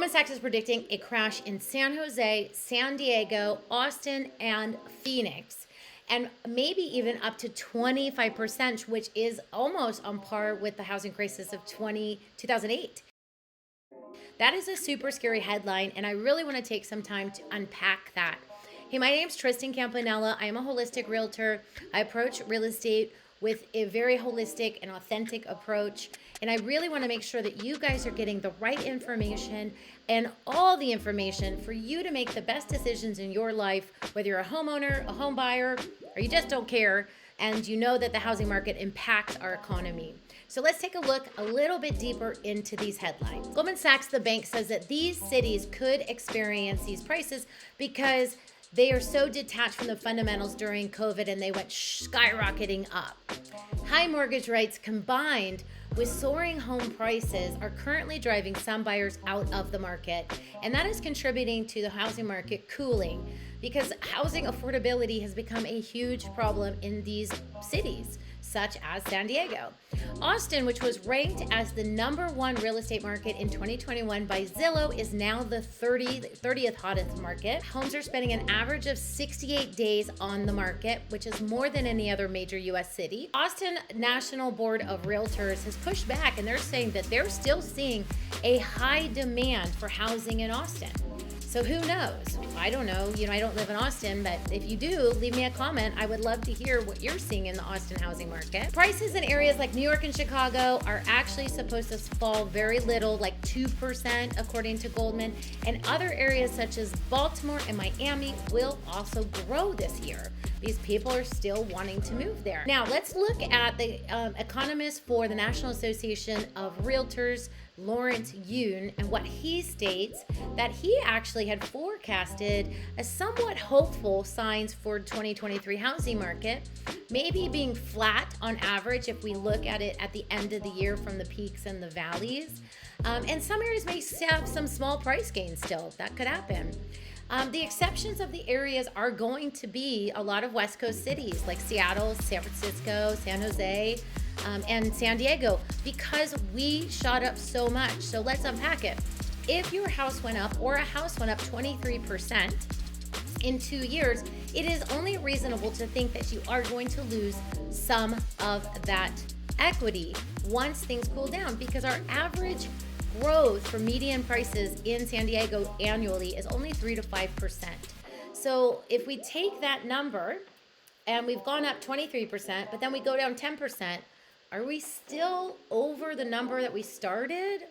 Goldman Sachs is predicting a crash in San Jose, San Diego, Austin, and Phoenix, and maybe even up to 25%, which is almost on par with the housing crisis of 2008. That is a super scary headline, and I really want to take some time to unpack that. Hey, my name's Tristan Campanella. I am a holistic realtor. I approach real estate with a very holistic and authentic approach. And I really want to make sure that you guys are getting the right information and all the information for you to make the best decisions in your life, whether you're a homeowner, a home buyer, or you just don't care, and you know that the housing market impacts our economy. So let's take a look a little bit deeper into these headlines. Goldman Sachs, the bank, says that these cities could experience these prices because they are so detached from the fundamentals during COVID and they went skyrocketing up. High mortgage rates combined with soaring home prices are currently driving some buyers out of the market, and that is contributing to the housing market cooling because housing affordability has become a huge problem in these cities, such as San Diego. Austin, which was ranked as the #1 real estate market in 2021 by Zillow, is now the 30th hottest market. Homes are spending an average of 68 days on the market, which is more than any other major U.S. city. Austin National Board of Realtors has pushed back, and they're saying that they're still seeing a high demand for housing in Austin. So who knows? I don't know. I don't live in Austin, but if you do, leave me a comment. I would love to hear what you're seeing in the Austin housing market. Prices in areas like New York and Chicago are actually supposed to fall very little, like 2%, according to Goldman. And other areas such as Baltimore and Miami will also grow this year. These people are still wanting to move there. Now, let's look at the economist for the National Association of Realtors, Lawrence Yun, and what he states that he actually had forecasted a somewhat hopeful signs for 2023 housing market, maybe being flat on average if we look at it at the end of the year from the peaks and the valleys. And some areas may have some small price gains still. That could happen. The exceptions of the areas are going to be a lot of West Coast cities like Seattle, San Francisco, San Jose, and San Diego, because we shot up so much. So let's unpack it. If your house went up or a house went up 23% in 2 years, it is only reasonable to think that you are going to lose some of that equity once things cool down, because our average growth for median prices in San Diego annually is only 3 to 5%. So if we take that number and we've gone up 23%, but then we go down 10%, are we still over the number that we started?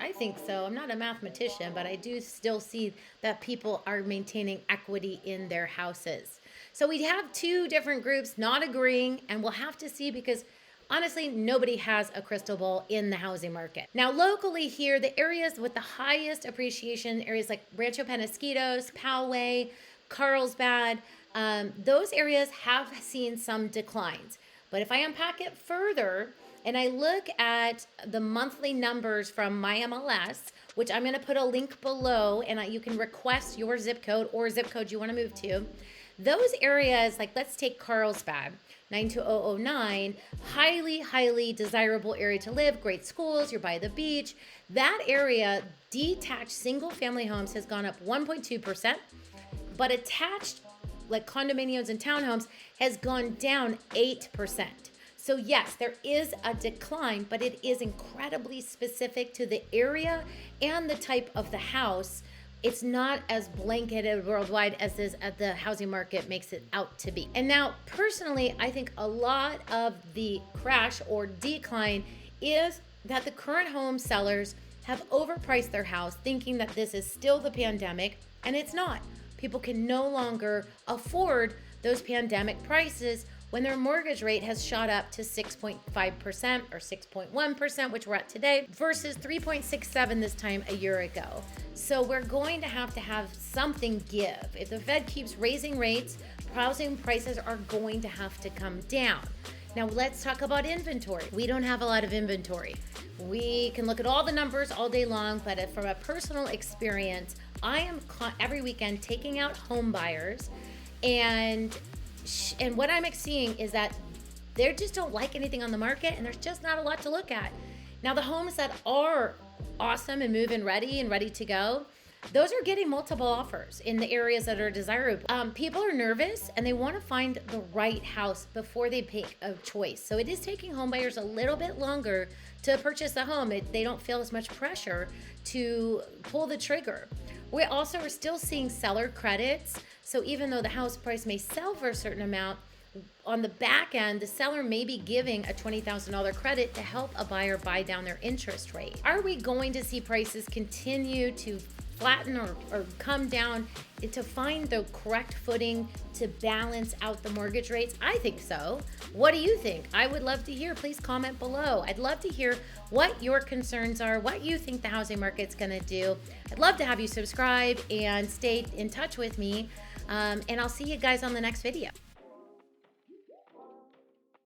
I think so. I'm not a mathematician, but I do still see that people are maintaining equity in their houses. So we have two different groups not agreeing, and we'll have to see, because honestly, nobody has a crystal ball in the housing market. Now, locally here, the areas with the highest appreciation, areas like Rancho Penasquitos, Poway, Carlsbad, those areas have seen some declines. But if I unpack it further and I look at the monthly numbers from my MLS, which I'm going to put a link below, and you can request your zip code or zip code you want to move to, those areas, like let's take Carlsbad, 92009, highly desirable area to live, great schools, you're by the beach. That area, detached single family homes has gone up 1.2%, but attached like condominiums and townhomes has gone down 8%. So yes, there is a decline, but it is incredibly specific to the area and the type of the house. It's not as blanketed worldwide as the housing market makes it out to be. And now, personally, I think a lot of the crash or decline is that the current home sellers have overpriced their house, thinking that this is still the pandemic, and it's not. People can no longer afford those pandemic prices when their mortgage rate has shot up to 6.5% or 6.1%, which we're at today, versus 3.67 this time a year ago. So we're going to have something give. If the Fed keeps raising rates, housing prices are going to have to come down. Now let's talk about inventory. We don't have a lot of inventory. We can look at all the numbers all day long, but from a personal experience, I am every weekend taking out home buyers, and what I'm seeing is that they just don't like anything on the market, and there's just not a lot to look at. Now, the homes that are awesome and move-in ready and ready to go, those are getting multiple offers in the areas that are desirable. People are nervous and they want to find the right house before they make a choice. So it is taking home buyers a little bit longer to purchase a home. They don't feel as much pressure to pull the trigger. We also are still seeing seller credits. So even though the house price may sell for a certain amount, on the back end, the seller may be giving a $20,000 credit to help a buyer buy down their interest rate. Are we going to see prices continue to flatten or come down to find the correct footing to balance out the mortgage rates? I think so. What do you think? I would love to hear. Please comment below. I'd love to hear what your concerns are, what you think the housing market's going to do. I'd love to have you subscribe and stay in touch with me. And I'll see you guys on the next video.